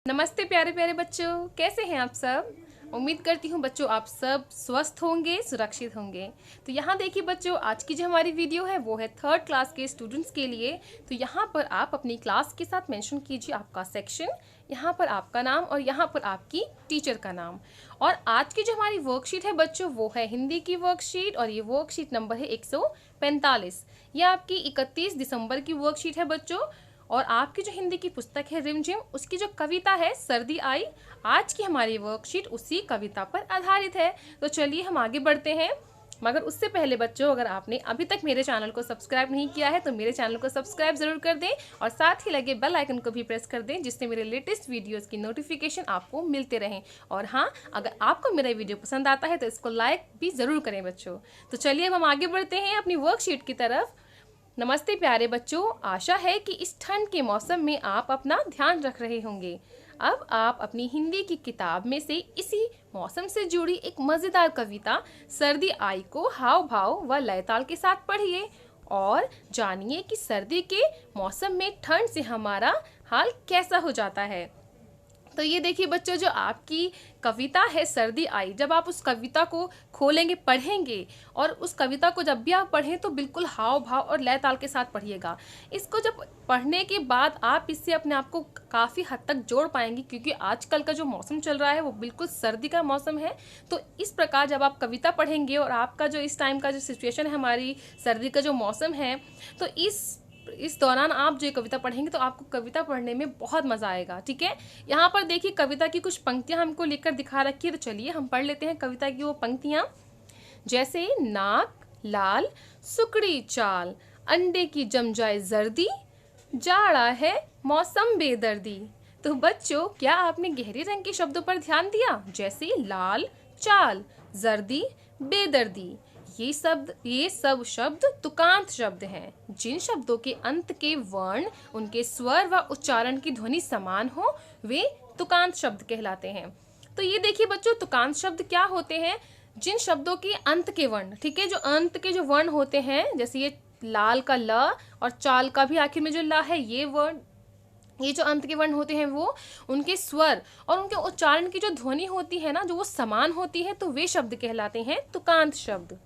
नमस्ते प्यारे प्यारे बच्चों, कैसे हैं आप सब। उम्मीद करती हूँ बच्चों आप सब स्वस्थ होंगे, सुरक्षित होंगे। तो यहाँ देखिए बच्चों, आज की जो हमारी वीडियो है वो है 3rd क्लास के स्टूडेंट्स के लिए। तो यहाँ पर आप अपनी क्लास के साथ मेंशन कीजिए आपका सेक्शन, यहाँ पर आपका नाम और यहाँ पर आपकी टीचर का नाम। और आज की जो हमारी वर्कशीट है बच्चों वो है हिंदी की वर्कशीट और ये वर्कशीट नंबर है 145। ये आपकी 31 दिसंबर की वर्कशीट है बच्चों। और आपकी जो हिंदी की पुस्तक है रिमझिम, उसकी जो कविता है सर्दी आई, आज की हमारी वर्कशीट उसी कविता पर आधारित है। तो चलिए हम आगे बढ़ते हैं। मगर उससे पहले बच्चों, अगर आपने अभी तक मेरे चैनल को सब्सक्राइब नहीं किया है तो मेरे चैनल को सब्सक्राइब जरूर कर दें और साथ ही लगे बेल आइकन को भी प्रेस कर दें, जिससे मेरे लेटेस्ट वीडियोस की नोटिफिकेशन आपको मिलते रहें। और हाँ, अगर आपको मेरा वीडियो पसंद आता है तो इसको लाइक भी जरूर करें बच्चों। तो चलिए अब हम आगे बढ़ते हैं अपनी वर्कशीट की तरफ। नमस्ते प्यारे बच्चों, आशा है कि इस ठंड के मौसम में आप अपना ध्यान रख रहे होंगे। अब आप अपनी हिंदी की किताब में से इसी मौसम से जुड़ी एक मज़ेदार कविता सर्दी आई को हाव भाव व लय ताल के साथ पढ़िए और जानिए कि सर्दी के मौसम में ठंड से हमारा हाल कैसा हो जाता है। तो ये देखिए बच्चों, जो आपकी कविता है सर्दी आई, जब आप उस कविता को खोलेंगे, पढ़ेंगे और उस कविता को जब भी आप पढ़ें तो बिल्कुल हाव भाव और लय ताल के साथ पढ़िएगा। इसको जब पढ़ने के बाद आप इससे अपने आप को काफ़ी हद तक जोड़ पाएंगे, क्योंकि आजकल का जो मौसम चल रहा है वो बिल्कुल सर्दी का मौसम है। तो इस प्रकार जब आप कविता पढ़ेंगे और आपका जो इस टाइम का जो सिचुएशन है, हमारी सर्दी का जो मौसम है, तो इस दौरान आप जो कविता पढ़ेंगे तो आपको कविता पढ़ने में बहुत मजा आएगा। ठीक है, यहाँ पर देखिए कविता की कुछ पंक्तियां हमको लिखकर दिखा रखी है। तो चलिए हम पढ़ लेते हैं कविता की वो पंक्तियां। जैसे नाक लाल सुकड़ी चाल, अंडे की जम जाए जर्दी, जाड़ा है मौसम बेदर्दी। तो बच्चों, क्या आपने गहरे रंग के शब्दों पर ध्यान दिया? जैसे लाल, चाल, जर्दी, बेदर्दी। ये सब शब्द तुकांत शब्द हैं। जिन शब्दों के अंत के वर्ण, उनके स्वर व उच्चारण की ध्वनि समान हो, वे तुकांत शब्द कहलाते हैं। तो ये देखिए बच्चों, तुकांत शब्द क्या होते हैं? जिन शब्दों के अंत के वर्ण, ठीक है, जो अंत के जो वर्ण होते हैं, जैसे ये लाल का ल और चाल का भी आखिर में जो ला है, ये जो अंत के वर्ण होते हैं वो उनके स्वर और उनके उच्चारण की जो ध्वनि होती है ना, जो वो समान होती है, तो वे शब्द कहलाते हैं तुकांत शब्द।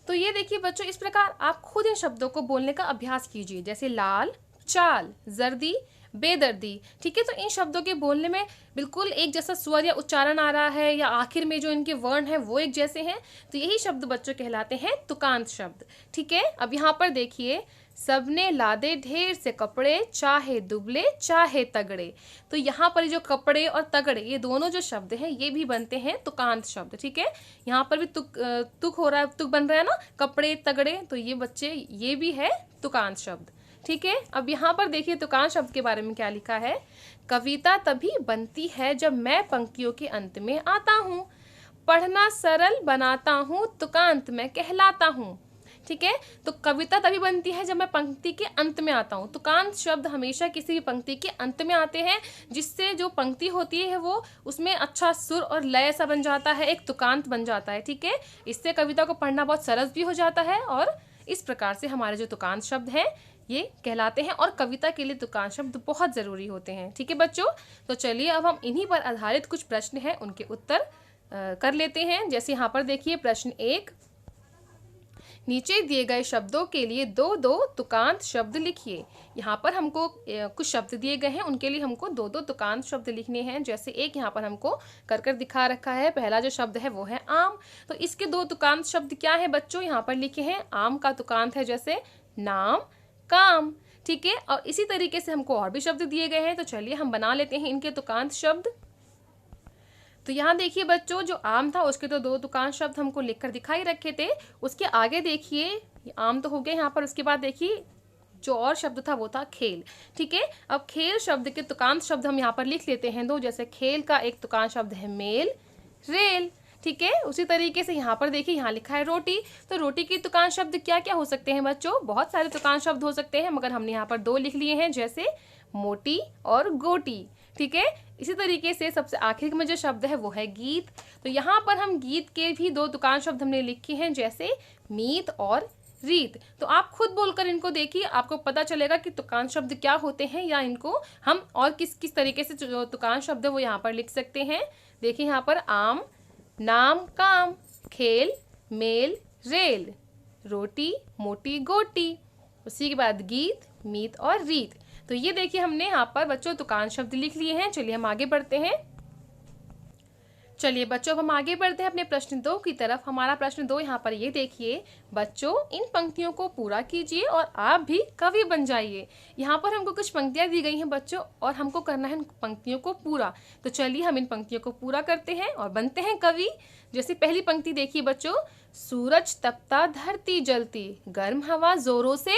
तो ये देखिए बच्चों, इस प्रकार आप खुद इन शब्दों को बोलने का अभ्यास कीजिए। जैसे लाल, चाल, जर्दी, बेदर्दी। ठीक है, तो इन शब्दों के बोलने में बिल्कुल एक जैसा स्वर या उच्चारण आ रहा है, या आखिर में जो इनके वर्ण हैं वो एक जैसे हैं, तो यही शब्द बच्चों कहलाते हैं तुकांत शब्द। ठीक है, अब यहाँ पर देखिए, सबने लादे ढेर से कपड़े, चाहे दुबले चाहे तगड़े। तो यहाँ पर जो कपड़े और तगड़े, ये दोनों जो शब्द हैं ये भी बनते हैं तुकांत शब्द। ठीक है, यहाँ पर भी तुक हो रहा है, तुक बन रहा है ना, कपड़े तगड़े, तो ये बच्चे ये भी है तुकांत शब्द। ठीक है, अब यहाँ पर देखिए तुकांत शब्द के बारे में क्या लिखा है। कविता तभी बनती है जब मैं पंक्तियों के अंत में आता हूँ, पढ़ना सरल बनाता हूँ, तुकांत मैं कहलाता हूँ। ठीक है, तो कविता तभी बनती है जब मैं पंक्ति के अंत में आता हूँ। तुकांत शब्द हमेशा किसी भी पंक्ति के अंत में आते हैं, जिससे जो पंक्ति होती है वो उसमें अच्छा सुर और लय सा बन जाता है, एक तुकांत बन जाता है। ठीक है, इससे कविता को पढ़ना बहुत सरल भी हो जाता है और इस प्रकार से हमारे जो तुकांत शब्द हैं ये कहलाते हैं। और कविता के लिए तुकांत शब्द बहुत ज़रूरी होते हैं। ठीक है बच्चों, तो चलिए अब हम इन्हीं पर आधारित कुछ प्रश्न हैं उनके उत्तर कर लेते हैं। जैसे यहाँ पर देखिए प्रश्न 1, नीचे दिए गए शब्दों के लिए दो दो तुकांत शब्द लिखिए। यहाँ पर हमको कुछ शब्द दिए गए हैं, उनके लिए हमको दो दो तुकांत शब्द लिखने हैं। जैसे एक यहाँ पर हमको कर दिखा रखा है, पहला जो शब्द है वो है आम। तो इसके दो तुकांत शब्द क्या है बच्चों? यहाँ पर लिखे हैं। आम का तुकांत है जैसे नाम, काम। ठीक है, और इसी तरीके से हमको और भी शब्द दिए गए हैं, तो चलिए हम बना लेते हैं इनके तुकांत शब्द। तो यहाँ देखिए बच्चों, जो आम था उसके तो दो तुकांत शब्द हमको लिखकर दिखाई रखे थे। उसके आगे देखिए, आम तो हो गए यहाँ पर, उसके बाद देखिए जो और शब्द था वो था खेल। ठीक है, अब खेल शब्द के तुकांत शब्द हम यहाँ पर लिख लेते हैं दो। जैसे खेल का एक तुकांत शब्द है मेल, रेल। ठीक है, उसी तरीके से यहाँ पर देखिए, यहाँ लिखा है रोटी। तो रोटी के तुकांत शब्द क्या क्या हो सकते हैं बच्चों? बहुत सारे तुकांत शब्द हो सकते हैं, मगर हमने यहाँ पर दो लिख लिए हैं, जैसे मोटी और गोटी। ठीक है, इसी तरीके से सबसे आखिर में जो शब्द है वो है गीत। तो यहाँ पर हम गीत के भी दो तुकांत शब्द हमने लिखे हैं, जैसे मीत और रीत। तो आप खुद बोलकर इनको देखिए, आपको पता चलेगा कि तुकान शब्द क्या होते हैं, या इनको हम और किस किस तरीके से जो तुकान शब्द है वो यहाँ पर लिख सकते हैं। देखिए यहाँ पर आम, नाम, काम, खेल, मेल, रेल, रोटी, मोटी, गोटी, उसी के बाद गीत, मीत और रीत। तो ये देखिए हमने यहाँ पर बच्चों तुकान शब्द लिख लिए हैं। चलिए हम आगे बढ़ते हैं। चलिए बच्चों, अब हम आगे बढ़ते हैं अपने प्रश्न 2 की तरफ। हमारा प्रश्न 2 यहाँ पर ये देखिए, बच्चों इन पंक्तियों को पूरा कीजिए और आप भी कवि बन जाइए। यहाँ पर हमको कुछ पंक्तियाँ दी गई हैं बच्चों, और हमको करना है इन पंक्तियों को पूरा। तो चलिए हम इन पंक्तियों को पूरा करते हैं और बनते हैं कवि। जैसे पहली पंक्ति देखिए बच्चों, सूरज तपता धरती जलती, गर्म हवा जोरों से,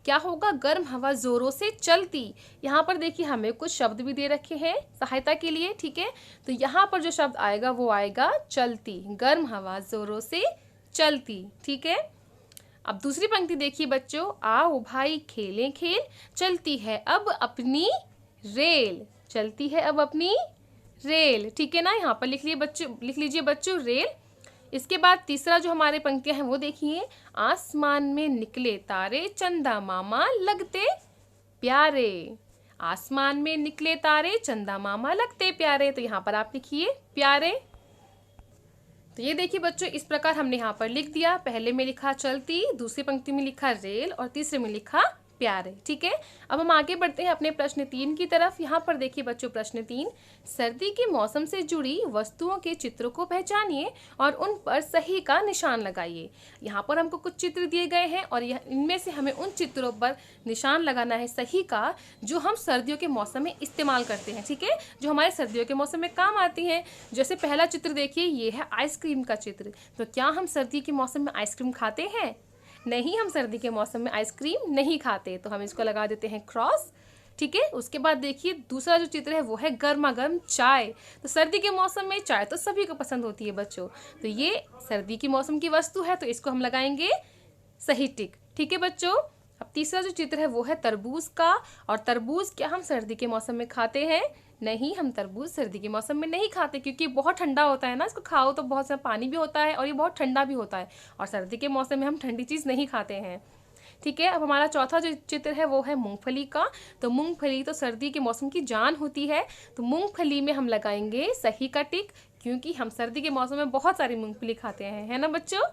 क्या होगा, गर्म हवा जोरों से चलती। यहाँ पर देखिए हमें कुछ शब्द भी दे रखे हैं सहायता के लिए, ठीक है। तो यहाँ पर जो शब्द आएगा वो आएगा चलती, गर्म हवा जोरों से चलती, ठीक है। अब दूसरी पंक्ति देखिए बच्चों, आओ भाई खेलें खेल, चलती है अब अपनी रेल, चलती है अब अपनी रेल, ठीक है ना। यहाँ पर लिख लीजिए बच्चों रेल। इसके बाद तीसरा जो हमारे पंक्तियां हैं वो देखिए, आसमान में निकले तारे, चंदा मामा लगते प्यारे, आसमान में निकले तारे, चंदा मामा लगते प्यारे। तो यहाँ पर आप लिखिए प्यारे। तो ये देखिए बच्चों, इस प्रकार हमने यहाँ पर लिख दिया। पहले में लिखा चलती, दूसरी पंक्ति में लिखा रेल और तीसरे में लिखा प्यारे, ठीक है। अब हम आगे बढ़ते हैं अपने प्रश्न 3 की तरफ। यहाँ पर देखिए बच्चों प्रश्न 3, सर्दी के मौसम से जुड़ी वस्तुओं के चित्रों को पहचानिए और उन पर सही का निशान लगाइए। यहाँ पर हमको कुछ चित्र दिए गए हैं और इनमें से हमें उन चित्रों पर निशान लगाना है सही का, जो हम सर्दियों के मौसम में इस्तेमाल करते हैं, ठीक है, जो हमारे सर्दियों के मौसम में काम आती हैं। जैसे पहला चित्र देखिए, ये है आइसक्रीम का चित्र। तो क्या हम सर्दी के मौसम में आइसक्रीम खाते हैं? नहीं, हम सर्दी के मौसम में आइसक्रीम नहीं खाते, तो हम इसको लगा देते हैं क्रॉस, ठीक है। उसके बाद देखिए दूसरा जो चित्र है वो है गर्मा गर्म चाय। तो सर्दी के मौसम में चाय तो सभी को पसंद होती है बच्चों, तो ये सर्दी के मौसम की वस्तु है, तो इसको हम लगाएंगे सही टिक, ठीक है बच्चों। अब तीसरा जो चित्र है वो है तरबूज का, और तरबूज क्या हम सर्दी के मौसम में खाते हैं? नहीं, हम तरबूज सर्दी के मौसम में नहीं खाते, क्योंकि बहुत ठंडा होता है ना, इसको खाओ तो बहुत सारा पानी भी होता है और ये बहुत ठंडा भी होता है, और सर्दी के मौसम में हम ठंडी चीज़ नहीं खाते हैं, ठीक है। अब हमारा चौथा जो चित्र है वो है मूंगफली का। तो मूंगफली तो सर्दी के मौसम की जान होती है, तो मूंगफली में हम लगाएंगे सही का टिक, क्योंकि हम सर्दी के मौसम में बहुत सारी मूंगफली खाते हैं, है ना बच्चों।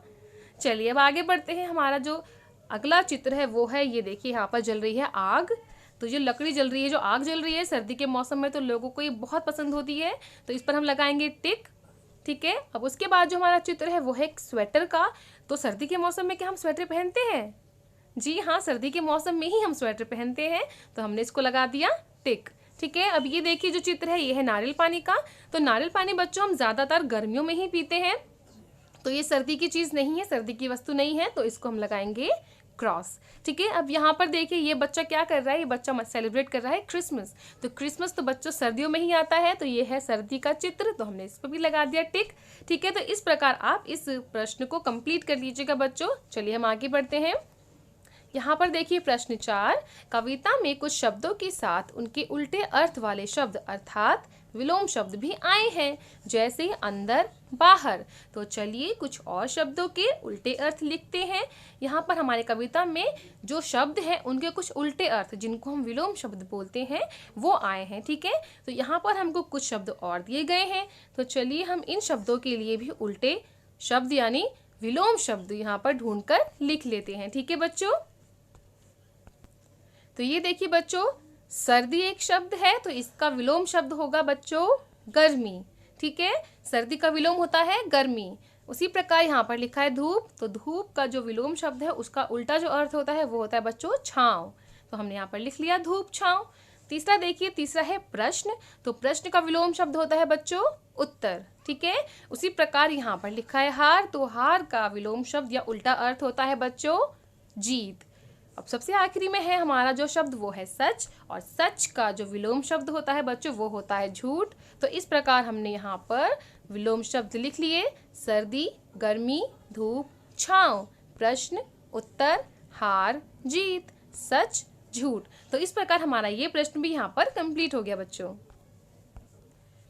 चलिए अब आगे बढ़ते हैं। हमारा जो अगला चित्र है वो है, ये देखिए यहाँ पर जल रही है आग। तो जो लकड़ी जल रही है, जो आग जल रही है सर्दी के मौसम में, तो लोगों को ये बहुत पसंद होती है, तो इस पर हम लगाएंगे टिक, ठीक है। अब उसके बाद जो हमारा चित्र है वो है एक स्वेटर का। तो सर्दी के मौसम में क्या हम स्वेटर पहनते हैं? जी हाँ, सर्दी के मौसम में ही हम स्वेटर पहनते हैं, तो हमने इसको लगा दिया टिक, ठीक है। अब ये देखिए जो चित्र है ये है नारियल पानी का। तो नारियल पानी बच्चों हम ज़्यादातर गर्मियों में ही पीते हैं, तो ये सर्दी की चीज़ नहीं है, सर्दी की वस्तु नहीं है, तो इसको हम लगाएंगे क्रॉस, ठीक है। अब यहाँ पर देखिए ये बच्चा क्या कर रहा है, ये बच्चा सेलिब्रेट कर रहा है क्रिसमस। तो क्रिसमस तो बच्चों सर्दियों में ही आता है, तो ये है सर्दी का चित्र, तो हमने इस पर भी लगा दिया टिक, ठीक है। तो इस प्रकार आप इस प्रश्न को कंप्लीट कर लीजिएगा बच्चों। चलिए हम आगे बढ़ते हैं। यहाँ पर देखिए प्रश्न 4, कविता में कुछ शब्दों के साथ उनके उल्टे अर्थ वाले शब्द अर्थात विलोम शब्द भी आए हैं, जैसे अंदर, बाहर। तो चलिए कुछ और शब्दों के उल्टे अर्थ लिखते हैं। यहाँ पर हमारे कविता में जो शब्द हैं उनके कुछ उल्टे अर्थ, जिनको हम विलोम शब्द बोलते हैं, वो आए हैं, ठीक है। तो यहाँ पर हमको कुछ शब्द और दिए गए हैं, तो चलिए हम इन शब्दों के लिए भी उल्टे शब्द यानी विलोम शब्द यहाँ पर ढूंढकर लिख लेते हैं, ठीक है बच्चों। तो ये देखिए बच्चों, सर्दी एक शब्द है, तो इसका विलोम शब्द होगा बच्चों गर्मी, ठीक है। सर्दी का विलोम होता है गर्मी। उसी प्रकार यहाँ पर लिखा है धूप, तो धूप का जो विलोम शब्द है उसका उल्टा जो अर्थ होता है वो होता है बच्चों छाँव, तो हमने यहाँ पर लिख लिया धूप छाँव। तीसरा देखिए, तीसरा है प्रश्न। तो प्रश्न का विलोम शब्द होता है बच्चों उत्तर, ठीक है। उसी प्रकार यहाँ पर लिखा है हार, तो हार का विलोम शब्द या उल्टा अर्थ होता है बच्चों जीत। अब सबसे आखिरी में है हमारा जो शब्द वो है सच, और सच का जो विलोम शब्द होता है बच्चों वो होता है झूठ। तो इस प्रकार हमने यहाँ पर विलोम शब्द लिख लिए, सर्दी, गर्मी, धूप, छाँव, प्रश्न, उत्तर, हार, जीत, सच, झूठ। तो इस प्रकार हमारा ये प्रश्न भी यहाँ पर कंप्लीट हो गया बच्चों।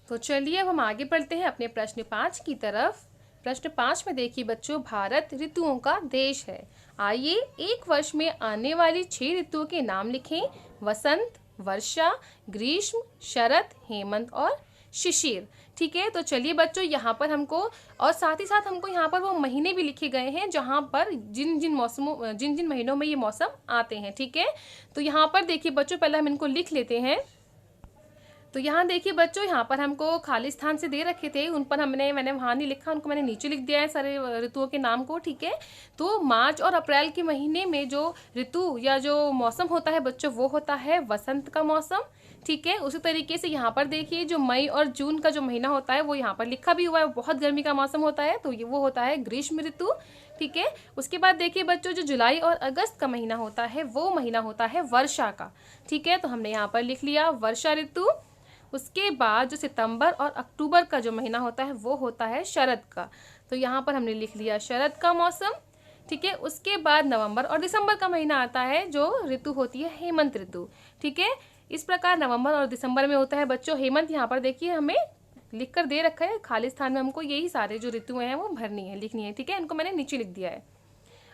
तो चलिए अब हम आगे बढ़ते हैं अपने प्रश्न 5 की तरफ। प्रश्न 5 में देखिए बच्चों, भारत ऋतुओं का देश है। आइए एक वर्ष में आने वाली 6 ऋतुओं के नाम लिखें। वसंत, वर्षा, ग्रीष्म, शरद, हेमंत और शिशिर। ठीक है, तो चलिए बच्चों यहाँ पर हमको, और साथ ही साथ हमको यहाँ पर वो महीने भी लिखे गए हैं जहाँ पर जिन जिन महीनों में ये मौसम आते हैं। ठीक है, तो यहाँ पर देखिए बच्चों, पहले हम इनको लिख लेते हैं। तो यहाँ देखिए बच्चों, यहाँ पर हमको खाली स्थान से दे रखे थे, उन पर मैंने वहाँ नहीं लिखा, उनको मैंने नीचे लिख दिया है सारे ऋतुओं के नाम को। ठीक है, तो मार्च और अप्रैल के महीने में जो ऋतु या जो मौसम होता है बच्चों, वो होता है वसंत का मौसम। ठीक है, उसी तरीके से यहाँ पर देखिए जो मई और जून का जो महीना होता है वो यहाँ पर लिखा भी हुआ है, बहुत गर्मी का मौसम होता है, तो ये वो होता है ग्रीष्म ऋतु। ठीक है, उसके बाद देखिए बच्चों, जो जुलाई और अगस्त का महीना होता है वो महीना होता है वर्षा का। ठीक है, तो हमने यहाँ पर लिख लिया वर्षा ऋतु। उसके बाद जो सितंबर और अक्टूबर का जो महीना होता है वो होता है शरद का, तो यहाँ पर हमने लिख लिया शरद का मौसम। ठीक है, उसके बाद नवंबर और दिसंबर का महीना आता है जो ऋतु होती है हेमंत ऋतु। ठीक है, इस प्रकार नवंबर और दिसंबर में होता है बच्चों हेमंत। यहाँ पर देखिए हमें लिख कर दे रखा है, खाली स्थान में हमको यही सारे जो ऋतुएं हैं वो भरनी है, लिखनी है। ठीक है, इनको मैंने नीचे लिख दिया है।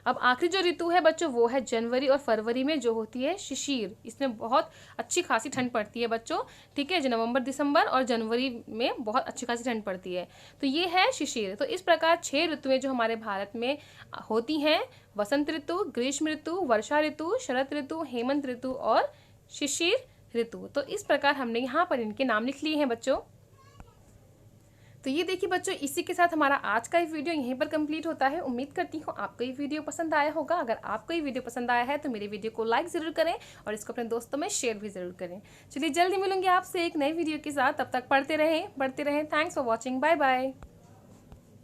अब आखिरी जो ऋतु है बच्चों वो है जनवरी और फरवरी में जो होती है शिशिर। इसमें बहुत अच्छी खासी ठंड पड़ती है बच्चों। ठीक है, जो नवंबर दिसंबर और जनवरी में बहुत अच्छी खासी ठंड पड़ती है, तो ये है शिशिर। तो इस प्रकार 6 ऋतुएं जो हमारे भारत में होती हैं, वसंत ऋतु, ग्रीष्म ऋतु, वर्षा ऋतु, शरद ऋतु, हेमंत ऋतु और शिशिर ऋतु। तो इस प्रकार हमने यहाँ पर इनके नाम लिख लिए हैं बच्चों। तो ये देखिए बच्चों, इसी के साथ हमारा आज का ये वीडियो यहीं पर कंप्लीट होता है। उम्मीद करती हूँ आपको ये वीडियो पसंद आया होगा। अगर आपको ये वीडियो पसंद आया है तो मेरे वीडियो को लाइक ज़रूर करें और इसको अपने दोस्तों में शेयर भी ज़रूर करें। चलिए जल्दी मिलूंगी आपसे एक नई वीडियो के साथ, तब तक पढ़ते रहें। Thanks for watching, bye bye.